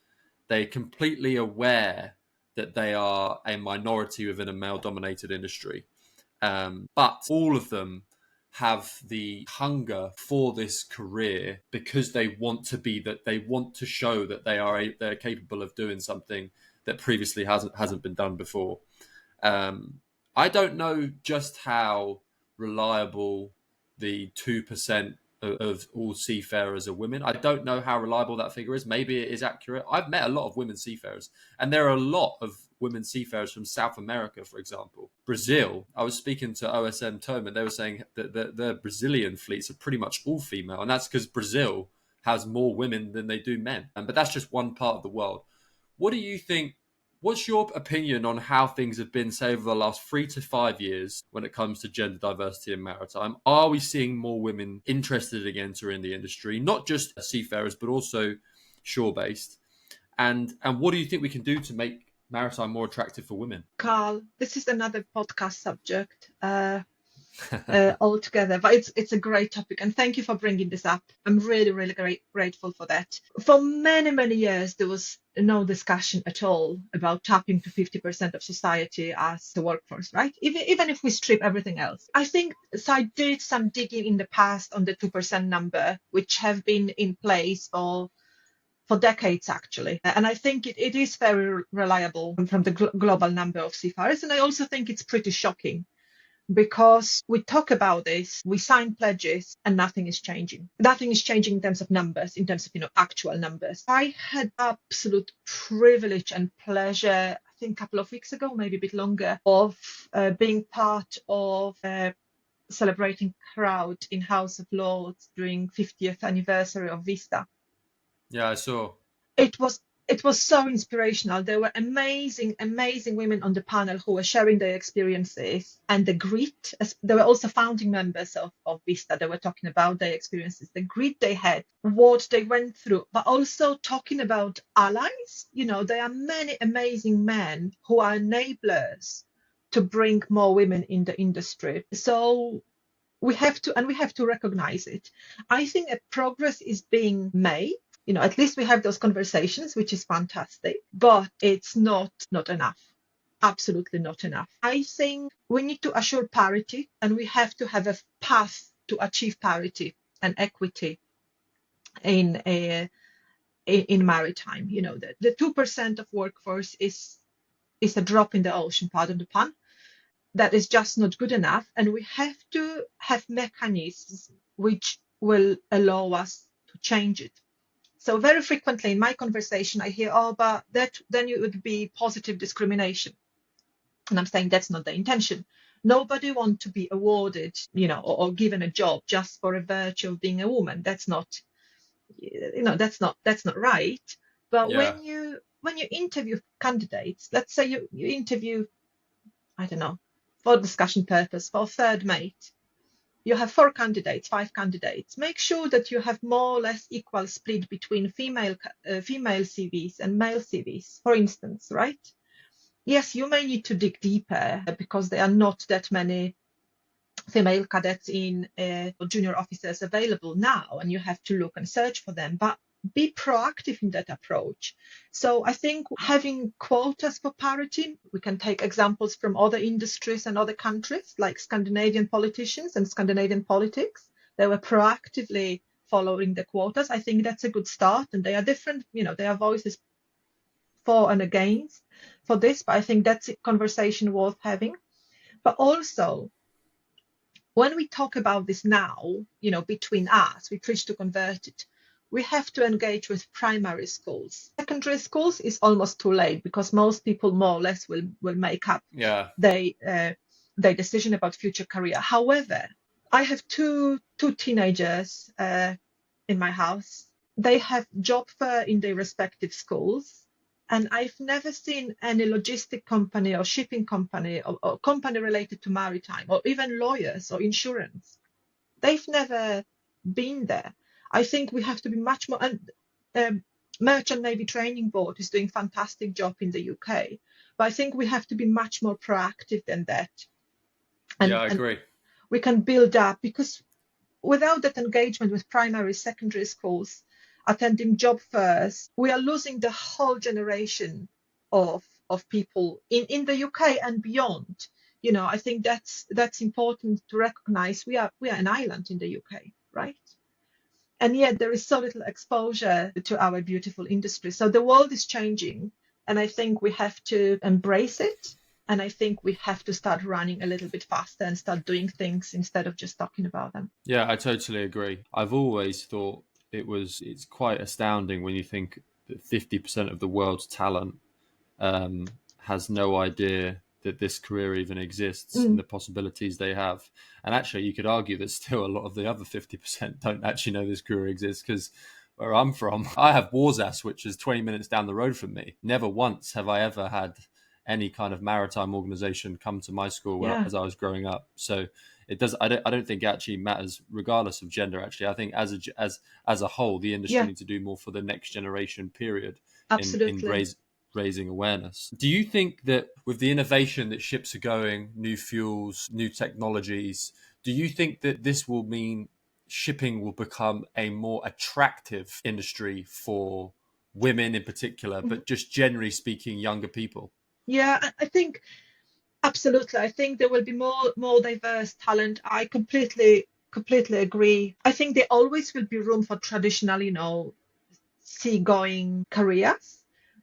S1: They're completely aware that they are a minority within a male-dominated industry, but all of them have the hunger for this career because they want to be that they want to show that they're capable of doing something that previously hasn't been done before. I don't know just how reliable the 2% of all seafarers are women. I don't know how reliable that figure is. Maybe it is accurate. I've met a lot of women seafarers, and there are a lot of women seafarers from South America, for example. Brazil, I was speaking to OSM Tome, and they were saying that the Brazilian fleets are pretty much all female, and that's because Brazil has more women than they do men. But that's just one part of the world. What do you think? What's your opinion on how things have been, say, over the last 3 to 5 years when it comes to gender diversity in maritime? Are we seeing more women interested in entering the industry, not just seafarers, but also shore-based? And what do you think we can do to make maritime more attractive for women?
S2: Carl, this is another podcast subject altogether, but it's a great topic, and thank you for bringing this up. I'm really, really grateful for that. For many, many years, there was no discussion at all about tapping to 50% of society as the workforce, right? Even if we strip everything else. I think so. I did some digging in the past on the 2% number, which have been in place for decades, actually. And I think it is very reliable from the global number of seafarers. And I also think it's pretty shocking because we talk about this, we sign pledges, and nothing is changing. Nothing is changing in terms of numbers, in terms of actual numbers. I had absolute privilege and pleasure, I think a couple of weeks ago, maybe a bit longer, of being part of celebrating crowd in House of Lords during 50th anniversary of Vista.
S1: Yeah, I saw.
S2: It was so inspirational. There were amazing women on the panel who were sharing their experiences and the grit. There were also founding members of Vista. They were talking about their experiences, the grit they had, what they went through, but also talking about allies. There are many amazing men who are enablers to bring more women in the industry. So we have to recognize it. I think a progress is being made. At least we have those conversations, which is fantastic, but it's not enough. Absolutely not enough. I think we need to assure parity, and we have to have a path to achieve parity and equity in maritime. The 2% of workforce is a drop in the ocean, pardon the pun. That is just not good enough, and we have to have mechanisms which will allow us to change it. So very frequently in my conversation, I hear, but then it would be positive discrimination. And I'm saying that's not the intention. Nobody wants to be awarded, or given a job just for a virtue of being a woman. That's not, that's not right. But
S1: Yeah.
S2: when you interview candidates, let's say you interview, I don't know, for discussion purpose, for a third mate, you have 4 candidates, 5 candidates. Make sure that you have more or less equal split between female CVs and male CVs, for instance, right? Yes, you may need to dig deeper because there are not that many female cadets in junior officers available now, and you have to look and search for them. But be proactive in that approach. So I think having quotas for parity, we can take examples from other industries and other countries, like Scandinavian politicians and Scandinavian politics. They were proactively following the quotas. I think that's a good start, and they are different. There are voices for and against for this, but I think that's a conversation worth having. But also, when we talk about this now, between us, we preach to convert it. We have to engage with primary schools. Secondary schools is almost too late because most people more or less will make up their decision about future career. However, I have two teenagers in my house. They have job fair in their respective schools, and I've never seen any logistic company or shipping company or company related to maritime, or even lawyers or insurance. They've never been there. I think we have to be much more, and Merchant Navy Training Board is doing a fantastic job in the UK, but I think we have to be much more proactive than that. And,
S1: I agree.
S2: And we can build up, because without that engagement with primary, secondary schools, attending job fairs, we are losing the whole generation of people in the UK and beyond, I think that's important to recognize. We are an island in the UK, right? And yet there is so little exposure to our beautiful industry. So the world is changing, and I think we have to embrace it. And I think we have to start running a little bit faster and start doing things instead of just talking about them.
S1: Yeah, I totally agree. I've always thought it's quite astounding when you think that 50% of the world's talent has no idea that this career even exists and
S2: Mm,
S1: the possibilities they have. And actually, you could argue that still a lot of the other 50% don't actually know this career exists, because where I'm from, I have Warsas, which is 20 minutes down the road from me. Never once have I ever had any kind of maritime organization come to my school
S2: yeah,
S1: as I was growing up. So it does. I don't think it actually matters regardless of gender. Actually, I think as a whole, the industry
S2: yeah,
S1: needs to do more for the next generation period in
S2: absolutely.
S1: raising awareness. Do you think that with the innovation that ships are going, new fuels, new technologies, do you think that this will mean shipping will become a more attractive industry for women in particular,
S2: Mhm.
S1: but just generally speaking, younger people?
S2: Yeah, I think absolutely. I think there will be more diverse talent. I completely agree. I think there always will be room for traditional, seagoing careers.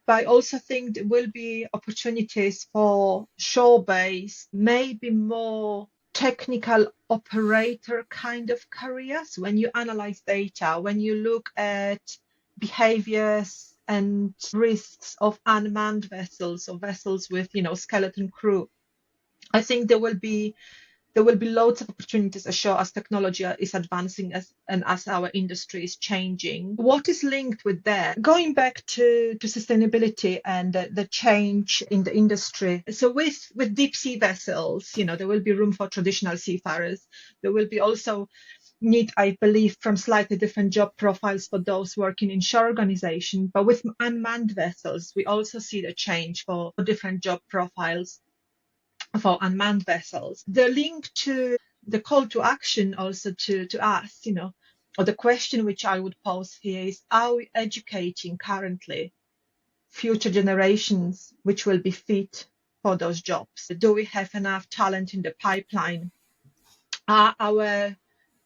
S2: But I also think there will be opportunities for shore-based, maybe more technical operator kind of careers. When you analyze data, when you look at behaviors and risks of unmanned vessels or vessels with, skeleton crew, I think there will be loads of opportunities as technology is advancing and as our industry is changing. What is linked with that? Going back to sustainability and the change in the industry. So with deep sea vessels, there will be room for traditional seafarers. There will be also need, I believe, from slightly different job profiles for those working in shore organization. But with unmanned vessels, we also see the change for different job profiles for unmanned vessels. The link to the call to action also to us, or the question which I would pose here is, are we educating currently future generations which will be fit for those jobs? Do we have enough talent in the pipeline? Are our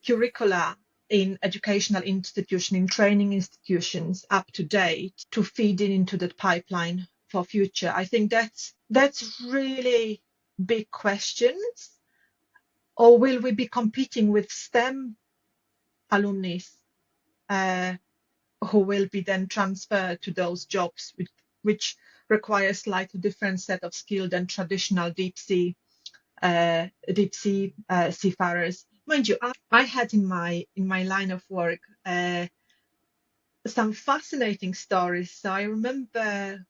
S2: curricula in educational institutions, in training institutions, up to date to feed into that pipeline for future? I think that's really big questions. Or will we be competing with STEM alumni uh, who will be then transferred to those jobs, which require slightly different set of skill than traditional seafarers? Mind you, I had in my line of work some fascinating stories. So I remember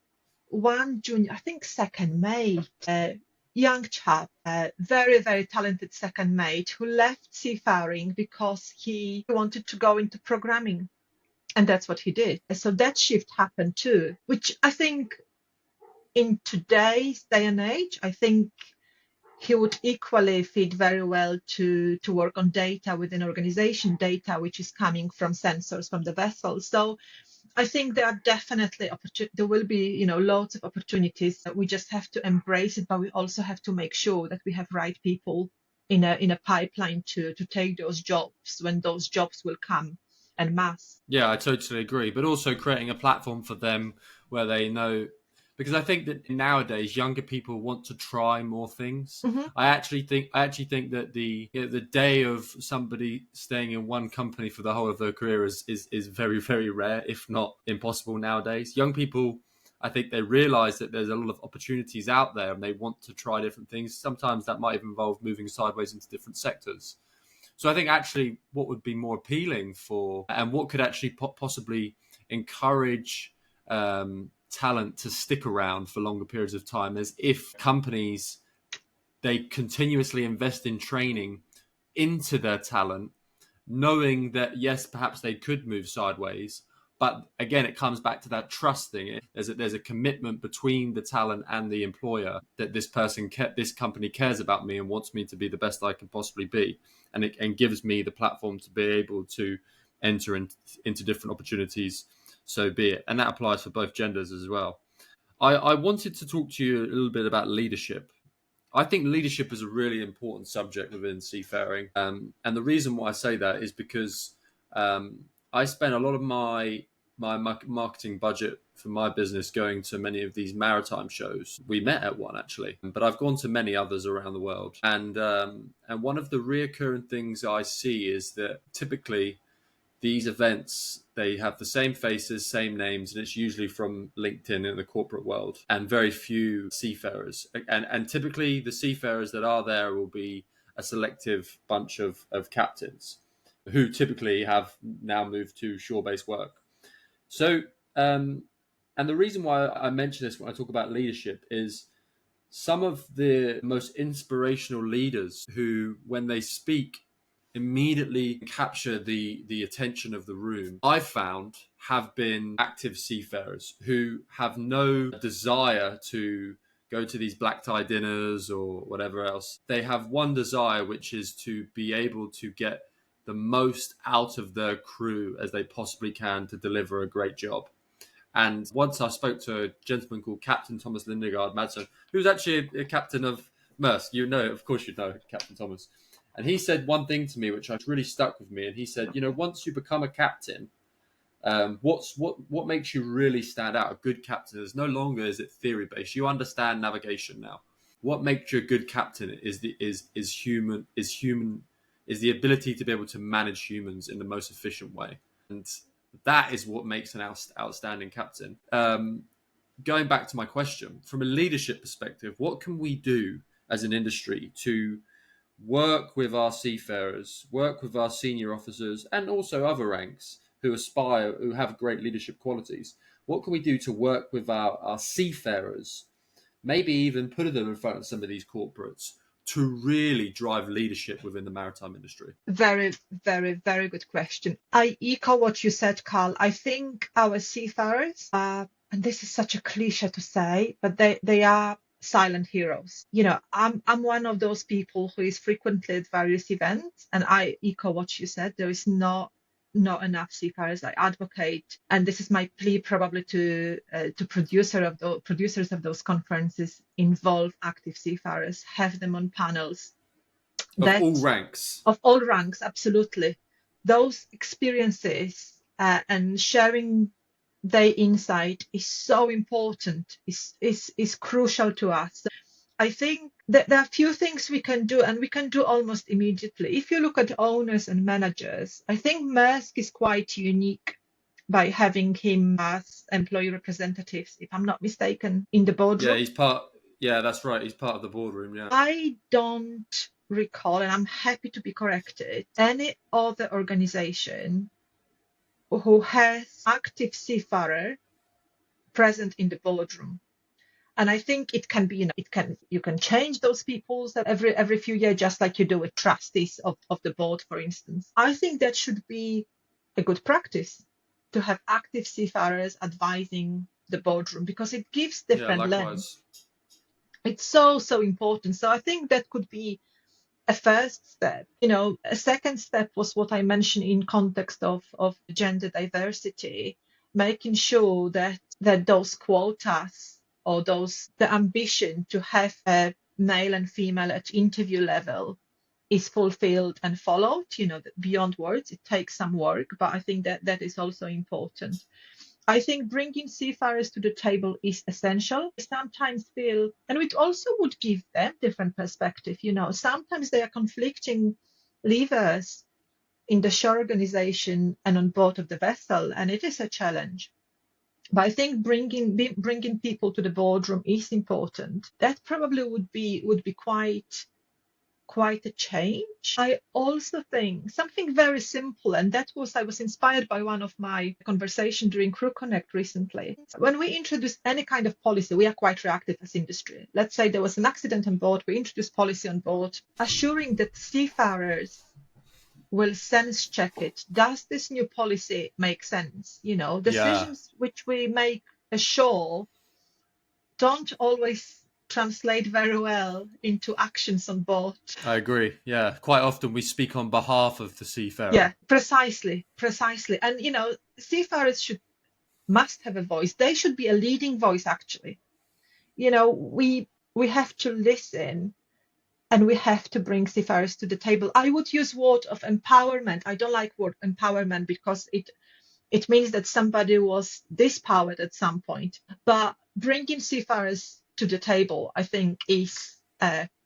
S2: one junior, I think second mate, young chap, very, very talented second mate who left seafaring because he wanted to go into programming. And that's what he did. So that shift happened too, which I think in today's day and age, I think he would equally fit very well to work on data within organization, data which is coming from sensors from the vessel. So I think there are definitely there will be, loads of opportunities. We just have to embrace it, but we also have to make sure that we have right people in a pipeline to take those jobs when those jobs will come en masse.
S1: Yeah, I totally agree. But also creating a platform for them where they know, because I think that nowadays younger people want to try more things.
S2: Hmm.
S1: I actually think that the day of somebody staying in one company for the whole of their career is very, very rare, if not impossible nowadays. Young people, I think they realize that there's a lot of opportunities out there and they want to try different things. Sometimes that might even involve moving sideways into different sectors. So I think actually what would be more appealing for, and what could actually possibly encourage talent to stick around for longer periods of time, is if companies, they continuously invest in training into their talent, knowing that yes, perhaps they could move sideways. But again, it comes back to that trust thing. There's a commitment between the talent and the employer that this company cares about me and wants me to be the best I can possibly be, and gives me the platform to be able to enter into different opportunities. So be it, and that applies for both genders as well. I wanted to talk to you a little bit about leadership. I think leadership is a really important subject within seafaring. And the reason why I say that is because I spend a lot of my marketing budget for my business going to many of these maritime shows. We met at one actually, but I've gone to many others around the world. And one of the reoccurring things I see is that typically these events, they have the same faces, same names, and it's usually from LinkedIn in the corporate world, and very few seafarers. And typically the seafarers that are there will be a selective bunch of captains who typically have now moved to shore-based work. So, and the reason why I mention this when I talk about leadership is some of the most inspirational leaders who, when they speak, immediately capture the attention of the room, I've found have been active seafarers who have no desire to go to these black tie dinners or whatever else. They have one desire, which is to be able to get the most out of their crew as they possibly can to deliver a great job. And once I spoke to a gentleman called Captain Thomas Lindegaard Madsen, who's actually a captain of Maersk. You know, of course you know Captain Thomas. And he said one thing to me, which really stuck with me. And he said, once you become a captain, what makes you really stand out? A good captain is no longer is it theory based. You understand navigation now. What makes you a good captain is the ability to be able to manage humans in the most efficient way. And that is what makes an outstanding captain. Going back to my question, from a leadership perspective, what can we do as an industry to work with our seafarers, work with our senior officers, and also other ranks who aspire, who have great leadership qualities? What can we do to work with our seafarers, maybe even put them in front of some of these corporates to really drive leadership within the maritime industry?
S2: Very, very, very good question. I echo what you said, Carl. I think our seafarers are, and this is such a cliche to say, but they are silent heroes. I'm one of those people who is frequently at various events, and I echo what you said. There is not enough seafarers. I advocate, and this is my plea probably to producers of those conferences: involve active seafarers, have them on panels.
S1: Of
S2: all ranks, absolutely. Those experiences and sharing their insight is so important, is crucial to us. I think that there are a few things we can do, and we can do almost immediately. If you look at owners and managers, I think Maersk is quite unique by having him as employee representatives, if I'm not mistaken, in the boardroom.
S1: Yeah, that's right. He's part of the boardroom, yeah.
S2: I don't recall, and I'm happy to be corrected, any other organization who has active seafarer present in the boardroom. And I think it can be, you can change those people every few years, just like you do with trustees of the board, for instance. I think that should be a good practice to have active seafarers advising the boardroom, because it gives different lens. It's so important. So I think that could be a first step. A second step was what I mentioned in context of gender diversity, making sure that those quotas or the ambition to have a male and female at interview level is fulfilled and followed. Beyond words, it takes some work, but I think that is also important. I think bringing seafarers to the table is essential. I sometimes feel, and it also would give them different perspective. Sometimes they are conflicting levers in the shore organization and on board of the vessel, and it is a challenge. But I think bringing people to the boardroom is important. That probably would be quite a change. I also think something very simple, and I was inspired by one of my conversations during Crew Connect recently. When we introduce any kind of policy, we are quite reactive as industry. Let's say there was an accident on board, we introduce policy on board, assuring that seafarers will sense check it. Does this new policy make sense? Decisions which we make ashore don't always translate very well into actions on board.
S1: I agree. Yeah, quite often we speak on behalf of the seafarer.
S2: Yeah, precisely. And seafarers must have a voice. They should be a leading voice, actually. We have to listen and we have to bring seafarers to the table. I would use word of empowerment. I don't like word empowerment because it means that somebody was dispowered at some point. But bringing seafarers to the table, I think, is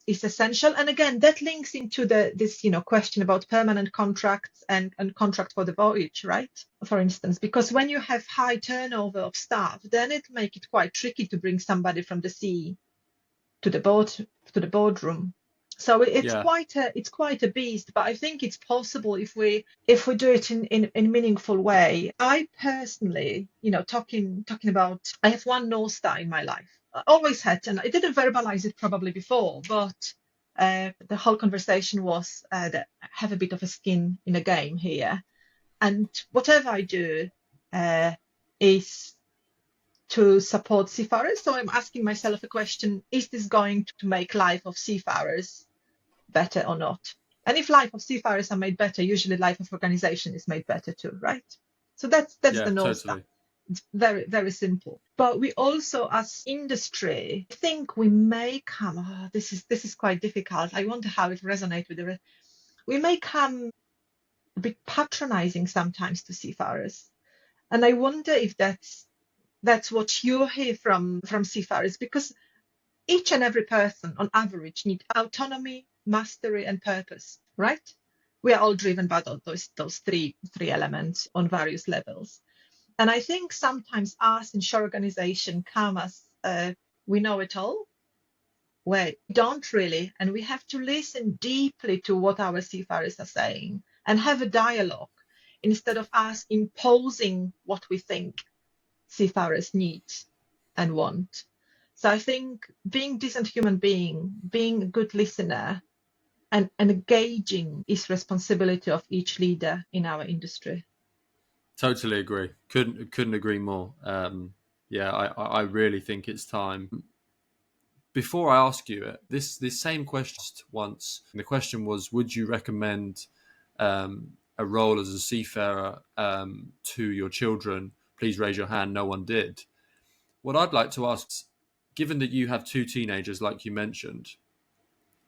S2: essential. And again, that links into this question about permanent contracts and contract for the voyage, right? For instance, because when you have high turnover of staff, then it makes it quite tricky to bring somebody from the sea to the boardroom. So it's
S1: Yeah.
S2: quite a beast, but I think it's possible if we do it in a meaningful way. I personally, talking about, I have one North Star in my life. I always had, and I didn't verbalize it probably before, but the whole conversation was that I have a bit of a skin in the game here, and whatever I do is to support seafarers. So I'm asking myself a question: is this going to make life of seafarers better or not? And if life of seafarers are made better, usually life of organization is made better too, right? So that's
S1: Yeah,
S2: the North Star.
S1: totally.
S2: It's very, very simple. But we also, as industry, I think we may come. This is quite difficult. I wonder how it resonates with the. We may come a bit patronizing sometimes to seafarers, and I wonder if that's what you hear from seafarers, because each and every person on average need autonomy, mastery, and purpose, right? We are all driven by those three elements on various levels. And I think sometimes us in shore organization come as we know it all, where we don't really, and we have to listen deeply to what our seafarers are saying and have a dialogue instead of us imposing what we think seafarers need and want. So I think being decent human being, being a good listener, and engaging is responsibility of each leader in our industry.
S1: Totally agree. Couldn't agree more. Yeah, I really think it's time. Before I ask you it, this same question once. The question was, would you recommend a role as a seafarer to your children? Please raise your hand. No one did. What I'd like to ask, given that you have two teenagers, like you mentioned,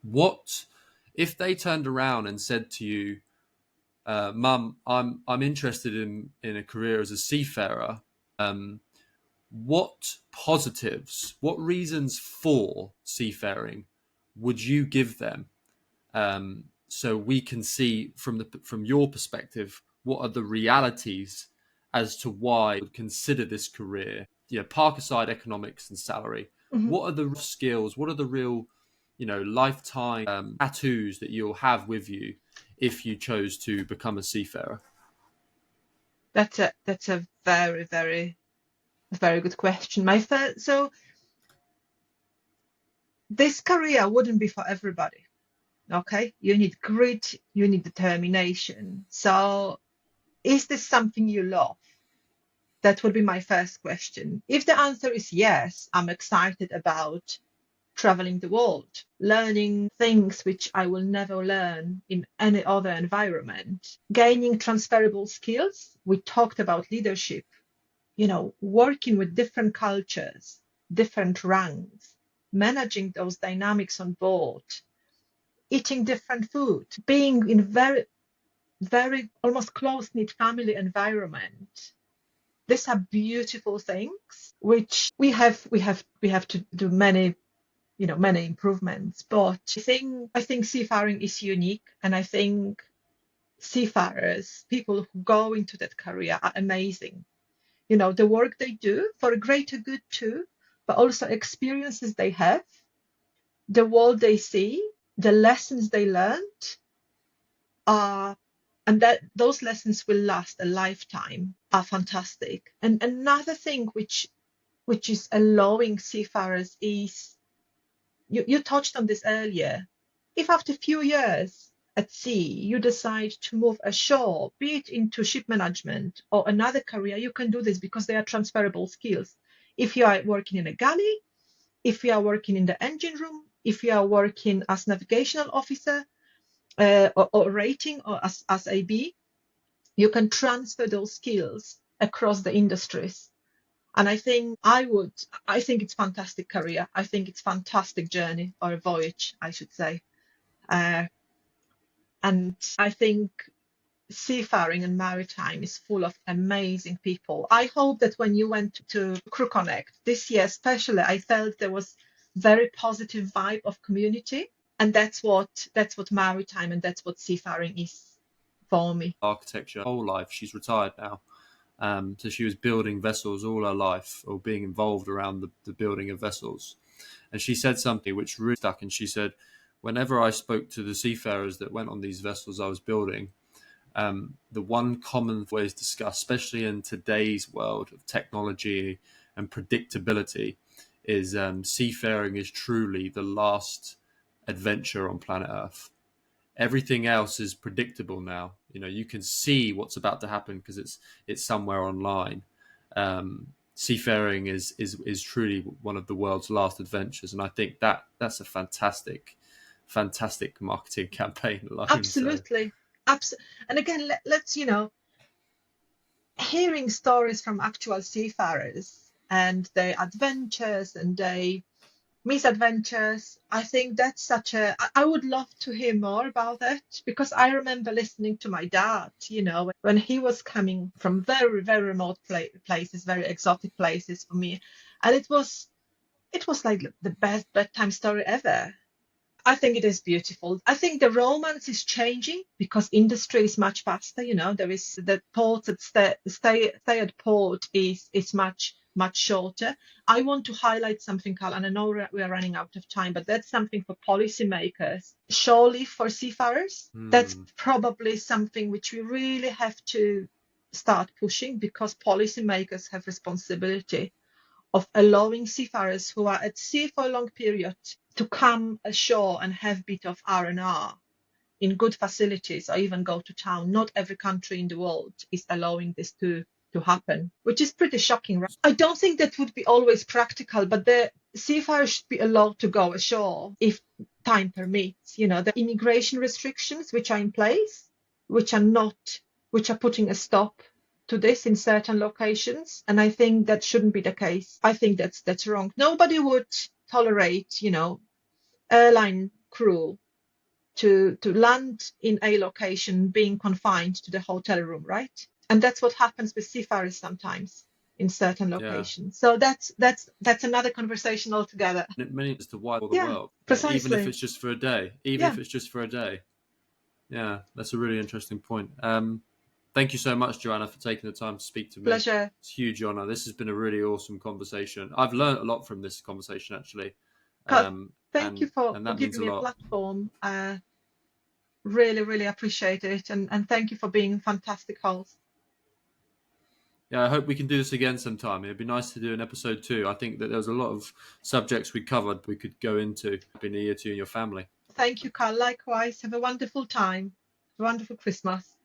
S1: what if they turned around and said to you, "Mum, I'm interested in a career as a seafarer. Um, what positives, what reasons for seafaring would you give them, so we can see from your perspective what are the realities as to why you would consider this career? Park aside economics and salary.
S2: Mhm.
S1: What are the skills? What are the real, lifetime tattoos that you'll have with you if you chose to become a seafarer?
S2: That's a very, very, very good question. So this career wouldn't be for everybody. Okay, you need grit, you need determination. So is this something you love? That would be my first question. If the answer is yes, I'm excited about traveling the world, learning things which I will never learn in any other environment, gaining transferable skills. We talked about leadership, working with different cultures, different ranks, managing those dynamics on board, eating different food, being in very, very almost close-knit family environment. These are beautiful things which we have to do many improvements. But I think seafaring is unique, and I think seafarers, people who go into that career, are amazing. The work they do for a greater good too, but also experiences they have, the world they see, the lessons they learned are, and that those lessons will last a lifetime, are fantastic. And another thing which is allowing seafarers is, you touched on this earlier. If after a few years at sea you decide to move ashore, be it into ship management or another career, you can do this because they are transferable skills. If you are working in a galley, if you are working in the engine room, if you are working as navigational officer, or rating, or as AB, you can transfer those skills across the industries. And I think it's fantastic career. I think it's fantastic journey, or a voyage, I should say. And I think seafaring and maritime is full of amazing people. I hope that when you went to Crew Connect this year, especially, I felt there was very positive vibe of community, and that's what maritime and that's what seafaring is for me.
S1: Architecture whole life. She's retired now. So she was building vessels all her life, or being involved around the building of vessels. And she said something which really stuck. And she said, whenever I spoke to the seafarers that went on these vessels I was building, the one common way is discussed, especially in today's world of technology and predictability, is seafaring is truly the last adventure on planet Earth. Everything else is predictable now. You know, you can see what's about to happen because it's somewhere online. Seafaring is truly one of the world's last adventures, and I think that's a fantastic marketing campaign alone.
S2: Absolutely. And again, let's, hearing stories from actual seafarers and their adventures and their misadventures, I think that's I would love to hear more about that, because I remember listening to my dad, when he was coming from very, very remote places, very exotic places for me. And it was like the best bedtime story ever. I think it is beautiful. I think the romance is changing because industry is much faster. There is the ports that stay at port is much shorter. I want to highlight something, Carl, and I know we are running out of time, but that's something for policymakers. Shore leave for seafarers. That's probably something which we really have to start pushing, because policymakers have responsibility of allowing seafarers who are at sea for a long period to come ashore and have a bit of R&R in good facilities, or even go to town. Not every country in the world is allowing this to happen, which is pretty shocking, right? I don't think that would be always practical, but the seafarers should be allowed to go ashore if time permits. The immigration restrictions which are in place, which are putting a stop to this in certain locations, and I think that shouldn't be the case. I think that's wrong. Nobody would tolerate, airline crew to land in a location being confined to the hotel room, right? And that's what happens with seafarers sometimes in certain locations. Yeah. So that's another conversation altogether.
S1: Many as to why the world,
S2: precisely.
S1: Even if it's just for a day. If it's just for a day. Yeah, that's a really interesting point. Thank you so much, Joanna, for taking the time to speak to me.
S2: Pleasure.
S1: It's a huge honor. This has been a really awesome conversation. I've learned a lot from this conversation, actually.
S2: Thank you for giving me a platform. Really, really appreciate it. And thank you for being a fantastic host.
S1: Yeah, I hope we can do this again sometime. It'd be nice to do an episode 2. I think that there was a lot of subjects we covered we could go into. Happy New Year to you and your family.
S2: Thank you, Carl. Likewise. Have a wonderful time. A wonderful Christmas.